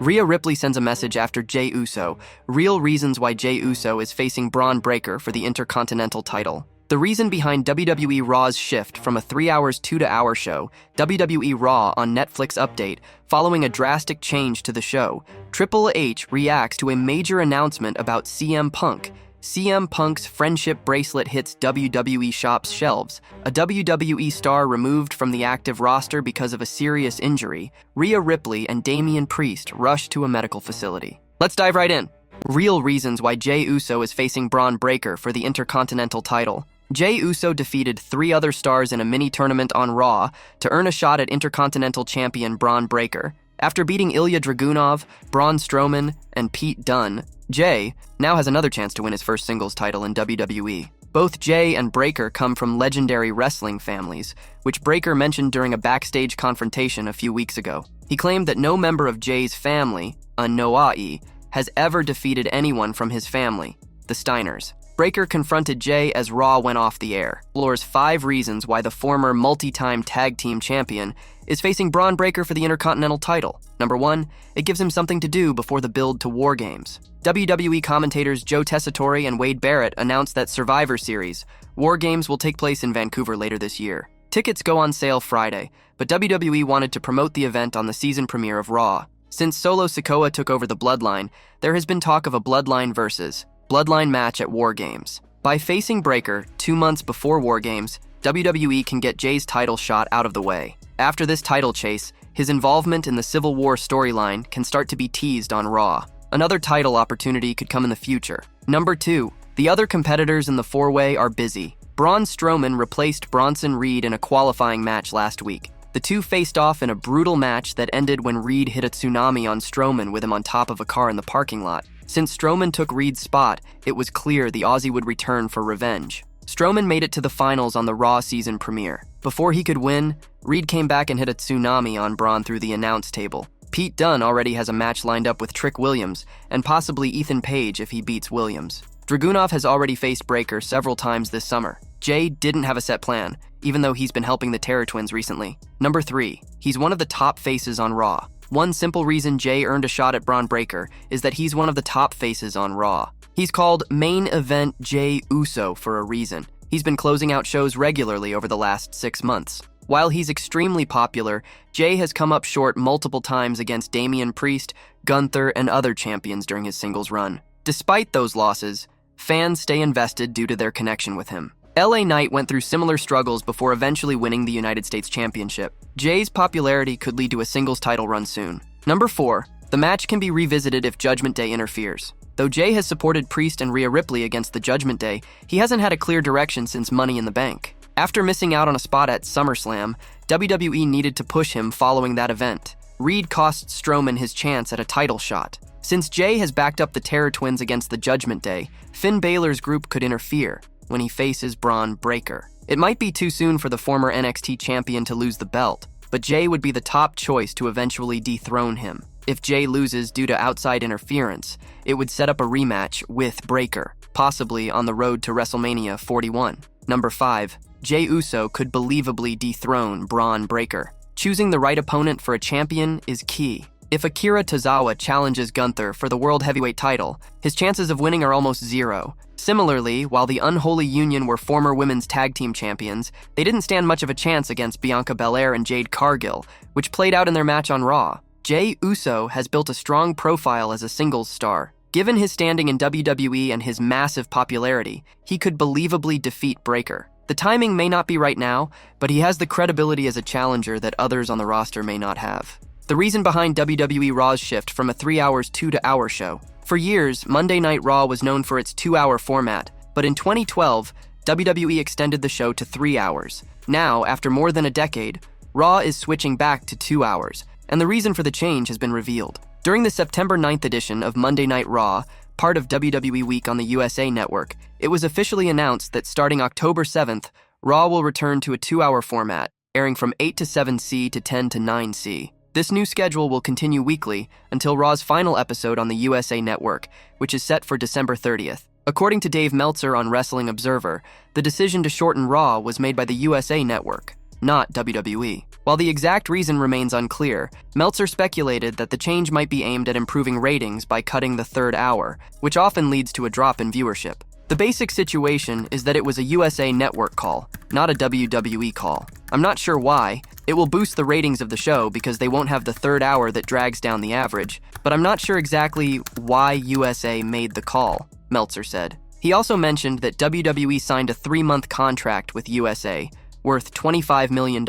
Rhea Ripley sends a message after Jey Uso. Real reasons why Jey Uso is facing Bron Breakker for the Intercontinental title. The reason behind WWE RAW's shift from a 3 hours 2-hour show, WWE RAW on Netflix update, following a drastic change to the show, Triple H reacts to a major announcement about CM Punk. CM Punk's friendship bracelet hits WWE Shop's shelves. A WWE star removed from the active roster because of a serious injury. Rhea Ripley and Damian Priest rush to a medical facility. Let's dive right in. Real reasons why Jey Uso is facing Bron Breakker for the Intercontinental title. Jey Uso defeated 3 other stars in a mini-tournament on Raw to earn a shot at Intercontinental champion Bron Breakker. After beating Ilya Dragunov, Braun Strowman, and Pete Dunne, Jey now has another chance to win his first singles title in WWE. Both Jey and Breakker come from legendary wrestling families, which Breakker mentioned during a backstage confrontation a few weeks ago. He claimed that no member of Jey's family, a Noai, has ever defeated anyone from his family, the Steiners. Breakker confronted Jey as Raw went off the air. Explores 5 reasons why the former multi-time tag team champion is facing Bron Breakker for the Intercontinental title. Number 1, it gives him something to do before the build to War Games. WWE commentators Joe Tessitore and Wade Barrett announced that Survivor Series, War Games, will take place in Vancouver later this year. Tickets go on sale Friday, but WWE wanted to promote the event on the season premiere of Raw. Since Solo Sikoa took over the Bloodline, there has been talk of a Bloodline versus Bloodline match at War Games. By facing Breakker 2 months before War Games, WWE can get Jey's title shot out of the way. After this title chase, his involvement in the Civil War storyline can start to be teased on Raw. Another title opportunity could come in the future. Number 2, the other competitors in the 4-way are busy. Braun Strowman replaced Bronson Reed in a qualifying match last week. The two faced off in a brutal match that ended when Reed hit a tsunami on Strowman with him on top of a car in the parking lot. Since Strowman took Reed's spot, it was clear the Aussie would return for revenge. Strowman made it to the finals on the Raw season premiere. Before he could win, Reed came back and hit a tsunami on Braun through the announce table. Pete Dunne already has a match lined up with Trick Williams, and possibly Ethan Page if he beats Williams. Dragunov has already faced Breakker several times this summer. Jey didn't have a set plan, even though he's been helping the Terror Twins recently. Number 3, he's one of the top faces on Raw. One simple reason Jey earned a shot at Bron Breakker is that he's one of the top faces on Raw. He's called Main Event Jey Uso for a reason. He's been closing out shows regularly over the last 6 months. While he's extremely popular, Jey has come up short multiple times against Damian Priest, Gunther, and other champions during his singles run. Despite those losses, fans stay invested due to their connection with him. LA Knight went through similar struggles before eventually winning the United States Championship. Jey's popularity could lead to a singles title run soon. Number 4, the match can be revisited if Judgment Day interferes. Though Jey has supported Priest and Rhea Ripley against the Judgment Day, he hasn't had a clear direction since Money in the Bank. After missing out on a spot at SummerSlam, WWE needed to push him following that event. Reed cost Strowman his chance at a title shot. Since Jey has backed up the Terror Twins against the Judgment Day, Finn Balor's group could interfere when he faces Bron Breakker. It might be too soon for the former NXT champion to lose the belt, but Jey would be the top choice to eventually dethrone him. If Jey loses due to outside interference, it would set up a rematch with Breakker, possibly on the road to WrestleMania 41. Number 5, Jey Uso could believably dethrone Bron Breakker. Choosing the right opponent for a champion is key. If Akira Tozawa challenges Gunther for the World Heavyweight title, his chances of winning are almost 0. Similarly, while the Unholy Union were former women's tag team champions, they didn't stand much of a chance against Bianca Belair and Jade Cargill, which played out in their match on Raw. Jey Uso has built a strong profile as a singles star. Given his standing in WWE and his massive popularity, he could believably defeat Breakker. The timing may not be right now, but he has the credibility as a challenger that others on the roster may not have. The reason behind WWE RAW's shift from a 3 hours 2-hour show. For years, Monday Night Raw was known for its 2-hour format, but in 2012, WWE extended the show to 3 hours. Now, after more than a decade, Raw is switching back to 2 hours, and the reason for the change has been revealed. During the September 9th edition of Monday Night Raw, part of WWE Week on the USA Network, it was officially announced that starting October 7th, Raw will return to a 2-hour format, airing from 8 to 7C to 10 to 9C. This new schedule will continue weekly until Raw's final episode on the USA Network, which is set for December 30th. According to Dave Meltzer on Wrestling Observer, the decision to shorten Raw was made by the USA Network. not WWE. While the exact reason remains unclear, Meltzer speculated that the change might be aimed at improving ratings by cutting the third hour, which often leads to a drop in viewership. The basic situation is that it was a USA Network call, not a WWE call. I'm not sure why. It will boost the ratings of the show because they won't have the third hour that drags down the average, but I'm not sure exactly why USA made the call, Meltzer said. He also mentioned that WWE signed a 3-month contract with USA, worth $25 million,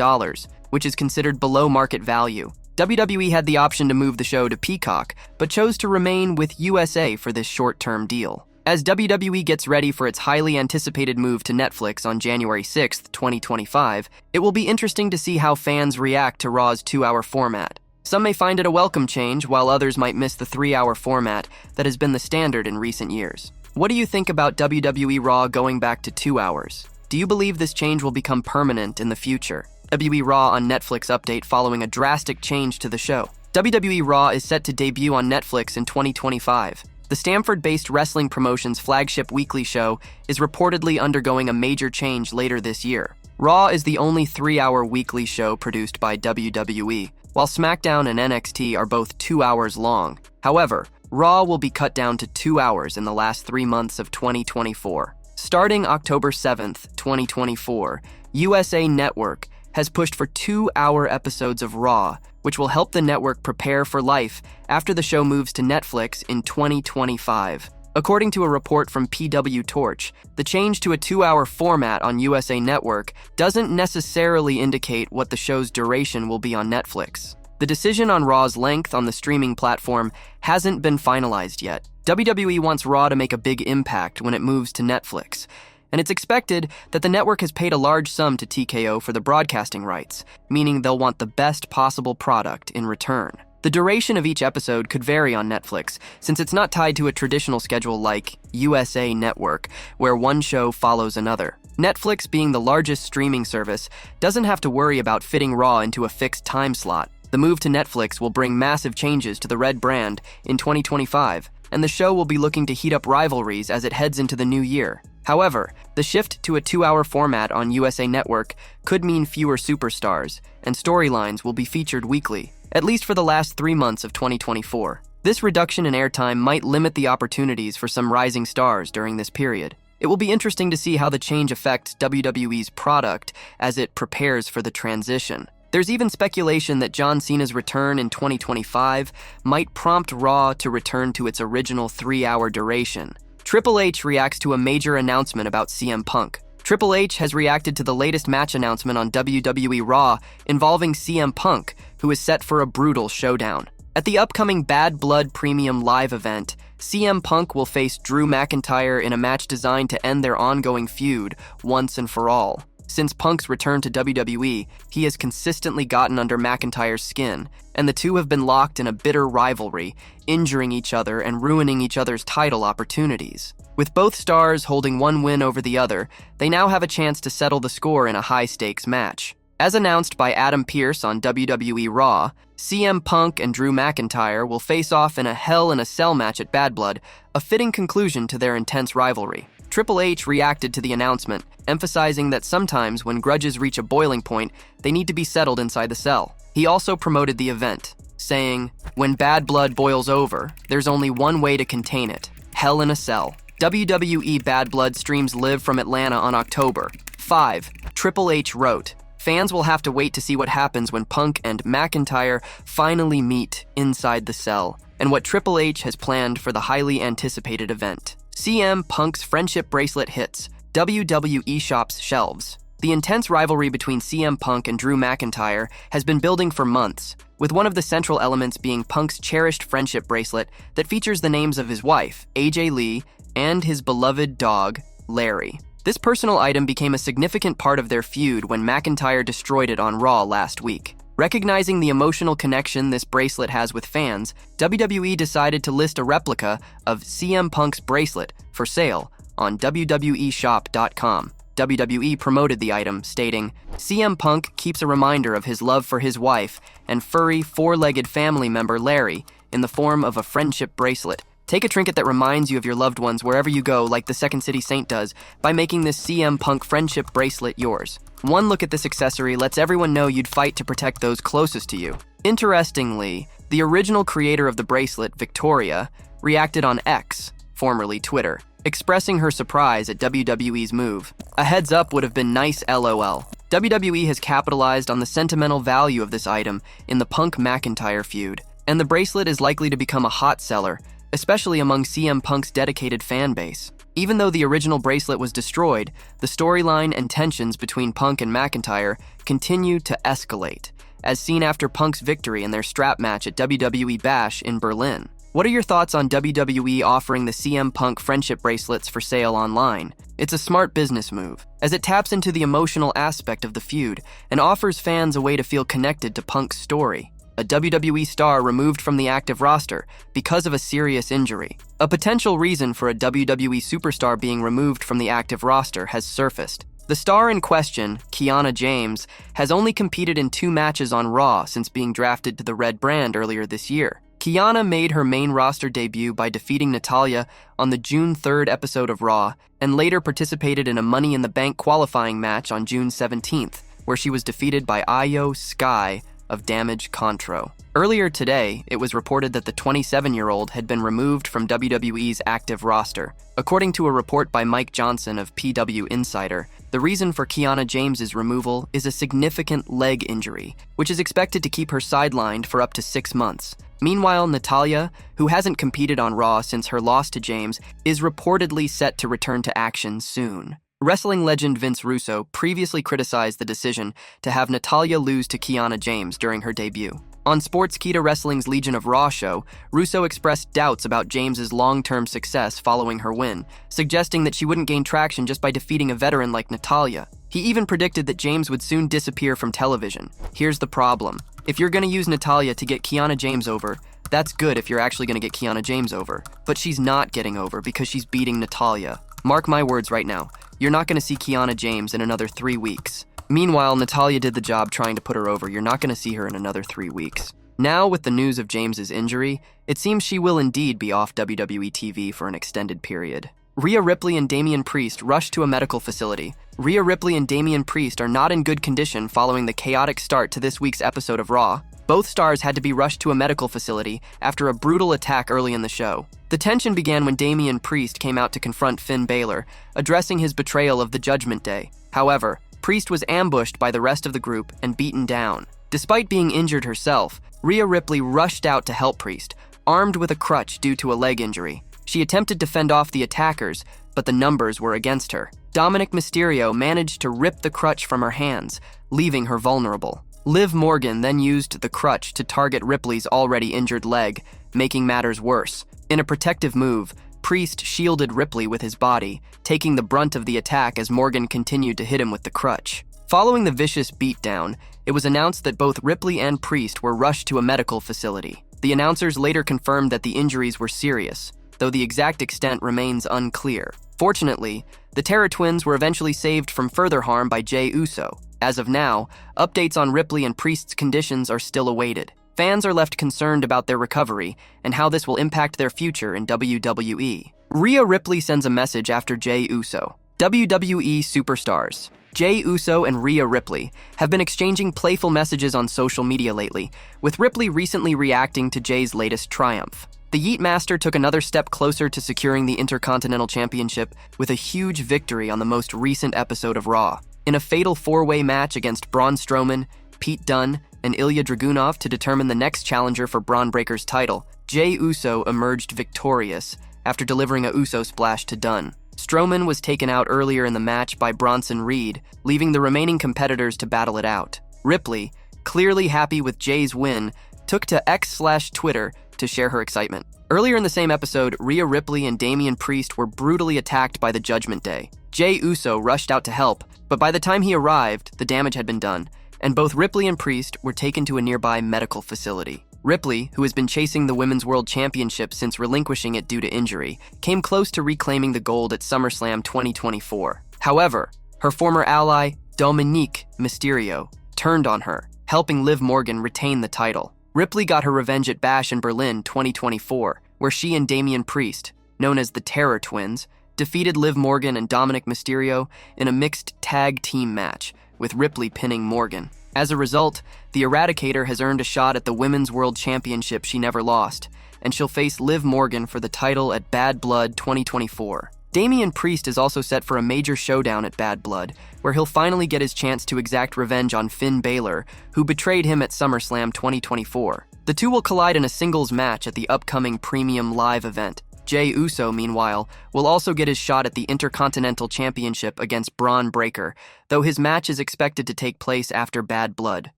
which is considered below market value. WWE had the option to move the show to Peacock, but chose to remain with USA for this short-term deal. As WWE gets ready for its highly anticipated move to Netflix on January 6, 2025, it will be interesting to see how fans react to Raw's 2-hour format. Some may find it a welcome change, while others might miss the 3-hour format that has been the standard in recent years. What do you think about WWE Raw going back to 2 hours? Do you believe this change will become permanent in the future? WWE Raw on Netflix update following a drastic change to the show. WWE Raw is set to debut on Netflix in 2025. The Stamford-based wrestling promotion's flagship weekly show is reportedly undergoing a major change later this year. Raw is the only 3-hour weekly show produced by WWE, while SmackDown and NXT are both 2 hours long. However, Raw will be cut down to 2 hours in the last 3 months of 2024. Starting October 7th, 2024, USA Network has pushed for 2-hour episodes of Raw, which will help the network prepare for life after the show moves to Netflix in 2025. According to a report from PW Torch, the change to a 2-hour format on USA Network doesn't necessarily indicate what the show's duration will be on Netflix. The decision on Raw's length on the streaming platform hasn't been finalized yet. WWE wants Raw to make a big impact when it moves to Netflix, and it's expected that the network has paid a large sum to TKO for the broadcasting rights, meaning they'll want the best possible product in return. The duration of each episode could vary on Netflix, since it's not tied to a traditional schedule like USA Network, where one show follows another. Netflix, being the largest streaming service, doesn't have to worry about fitting Raw into a fixed time slot. The move to Netflix will bring massive changes to the Red brand in 2025, and the show will be looking to heat up rivalries as it heads into the new year. However, the shift to a 2-hour format on USA Network could mean fewer superstars, and storylines will be featured weekly, at least for the last 3 months of 2024. This reduction in airtime might limit the opportunities for some rising stars during this period. It will be interesting to see how the change affects WWE's product as it prepares for the transition. There's even speculation that John Cena's return in 2025 might prompt Raw to return to its original 3-hour duration. Triple H reacts to a major announcement about CM Punk. Triple H has reacted to the latest match announcement on WWE Raw involving CM Punk, who is set for a brutal showdown. At the upcoming Bad Blood Premium Live event, CM Punk will face Drew McIntyre in a match designed to end their ongoing feud once and for all. Since Punk's return to WWE, he has consistently gotten under McIntyre's skin, and the two have been locked in a bitter rivalry, injuring each other and ruining each other's title opportunities. With both stars holding one win over the other, they now have a chance to settle the score in a high-stakes match. As announced by Adam Pearce on WWE Raw, CM Punk and Drew McIntyre will face off in a Hell in a Cell match at Bad Blood, a fitting conclusion to their intense rivalry. Triple H reacted to the announcement, emphasizing that sometimes when grudges reach a boiling point, they need to be settled inside the cell. He also promoted the event, saying, "When bad blood boils over, there's only one way to contain it: Hell in a Cell." WWE Bad Blood streams live from Atlanta on October 5. Triple H wrote, "Fans will have to wait to see what happens when Punk and McIntyre finally meet inside the cell, and what Triple H has planned for the highly anticipated event. CM Punk's friendship bracelet hits WWE Shop's shelves." The intense rivalry between CM Punk and Drew McIntyre has been building for months, with one of the central elements being Punk's cherished friendship bracelet that features the names of his wife, AJ Lee, and his beloved dog, Larry. This personal item became a significant part of their feud when McIntyre destroyed it on Raw last week. Recognizing the emotional connection this bracelet has with fans, WWE decided to list a replica of CM Punk's bracelet for sale on WWEshop.com. WWE promoted the item, stating, "CM Punk keeps a reminder of his love for his wife and furry, four-legged family member Larry in the form of a friendship bracelet. Take a trinket that reminds you of your loved ones wherever you go, like the Second City Saint does, by making this CM Punk friendship bracelet yours. One look at this accessory lets everyone know you'd fight to protect those closest to you. Interestingly, the original creator of the bracelet, Victoria, reacted on X, formerly Twitter, expressing her surprise at WWE's move. A heads up would have been nice, LOL. WWE has capitalized on the sentimental value of this item in the Punk-McIntyre feud, and the bracelet is likely to become a hot seller, especially among CM Punk's dedicated fan base. Even though the original bracelet was destroyed, the storyline and tensions between Punk and McIntyre continue to escalate, as seen after Punk's victory in their strap match at WWE Bash in Berlin. What are your thoughts on WWE offering the CM Punk friendship bracelets for sale online? It's a smart business move, as it taps into the emotional aspect of the feud and offers fans a way to feel connected to Punk's story. A WWE star removed from the active roster because of a serious injury. A potential reason for a WWE superstar being removed from the active roster has surfaced. The star in question, Kiana James, has only competed in 2 matches on Raw since being drafted to the Red brand earlier this year. Kiana made her main roster debut by defeating Natalya on the June 3rd episode of Raw, and later participated in a Money in the Bank qualifying match on June 17th, where she was defeated by Io Sky of Damage Control. Earlier today, it was reported that the 27-year-old had been removed from WWE's active roster. According to a report by Mike Johnson of PW Insider, the reason for Kiana James's removal is a significant leg injury, which is expected to keep her sidelined for up to 6 months. Meanwhile, Natalya, who hasn't competed on Raw since her loss to James, is reportedly set to return to action soon. Wrestling legend Vince Russo previously criticized the decision to have Natalya lose to Kiana James during her debut. On Sportskeeda Wrestling's Legion of Raw show, Russo expressed doubts about James's long-term success following her win, suggesting that she wouldn't gain traction just by defeating a veteran like Natalya. He even predicted that James would soon disappear from television. Here's the problem. If you're gonna use Natalya to get Kiana James over, that's good if you're actually gonna get Kiana James over. But she's not getting over because she's beating Natalya. Mark my words right now. You're not gonna see Kiana James in another 3 weeks. Meanwhile, Natalya did the job trying to put her over. You're not going to see her in another 3 weeks. Now, with the news of James's injury, it seems she will indeed be off WWE TV for an extended period. Rhea Ripley and Damian Priest rushed to a medical facility. Rhea Ripley and Damian Priest are not in good condition following the chaotic start to this week's episode of Raw. Both stars had to be rushed to a medical facility after a brutal attack early in the show. The tension began when Damian Priest came out to confront Finn Balor, addressing his betrayal of the Judgment Day. However, Priest was ambushed by the rest of the group and beaten down. Despite being injured herself, Rhea Ripley rushed out to help Priest, armed with a crutch due to a leg injury. She attempted to fend off the attackers, but the numbers were against her. Dominic Mysterio managed to rip the crutch from her hands, leaving her vulnerable. Liv Morgan then used the crutch to target Ripley's already injured leg, making matters worse. In a protective move, Priest shielded Ripley with his body, taking the brunt of the attack as Morgan continued to hit him with the crutch. Following the vicious beatdown, it was announced that both Ripley and Priest were rushed to a medical facility. The announcers later confirmed that the injuries were serious, though the exact extent remains unclear. Fortunately, the Terror Twins were eventually saved from further harm by Jey Uso. As of now, updates on Ripley and Priest's conditions are still awaited. Fans are left concerned about their recovery and how this will impact their future in WWE. Rhea Ripley sends a message after Jey Uso. WWE superstars Jey Uso and Rhea Ripley have been exchanging playful messages on social media lately, with Ripley recently reacting to Jey's latest triumph. The Yeet Master took another step closer to securing the Intercontinental Championship with a huge victory on the most recent episode of Raw. In a fatal 4-way match against Braun Strowman, Pete Dunne, and Ilya Dragunov to determine the next challenger for Bron Breakker's title, Jey Uso emerged victorious after delivering a Uso splash to Dunne. Strowman was taken out earlier in the match by Bronson Reed, leaving the remaining competitors to battle it out. Ripley, clearly happy with Jey's win, took to X/Twitter to share her excitement. Earlier in the same episode, Rhea Ripley and Damian Priest were brutally attacked by the Judgment Day. Jey Uso rushed out to help, but by the time he arrived, the damage had been done, and both Ripley and Priest were taken to a nearby medical facility. Ripley, who has been chasing the Women's World Championship since relinquishing it due to injury, came close to reclaiming the gold at SummerSlam 2024. However, her former ally, Dominic Mysterio, turned on her, helping Liv Morgan retain the title. Ripley got her revenge at Bash in Berlin 2024, where she and Damian Priest, known as the Terror Twins, defeated Liv Morgan and Dominic Mysterio in a mixed tag team match, with Ripley pinning Morgan. As a result, the Eradicator has earned a shot at the Women's World Championship she never lost, and she'll face Liv Morgan for the title at Bad Blood 2024. Damian Priest is also set for a major showdown at Bad Blood, where he'll finally get his chance to exact revenge on Finn Balor, who betrayed him at SummerSlam 2024. The two will collide in a singles match at the upcoming Premium Live event. Jey Uso, meanwhile, will also get his shot at the Intercontinental Championship against Bron Breakker, though his match is expected to take place after Bad Blood.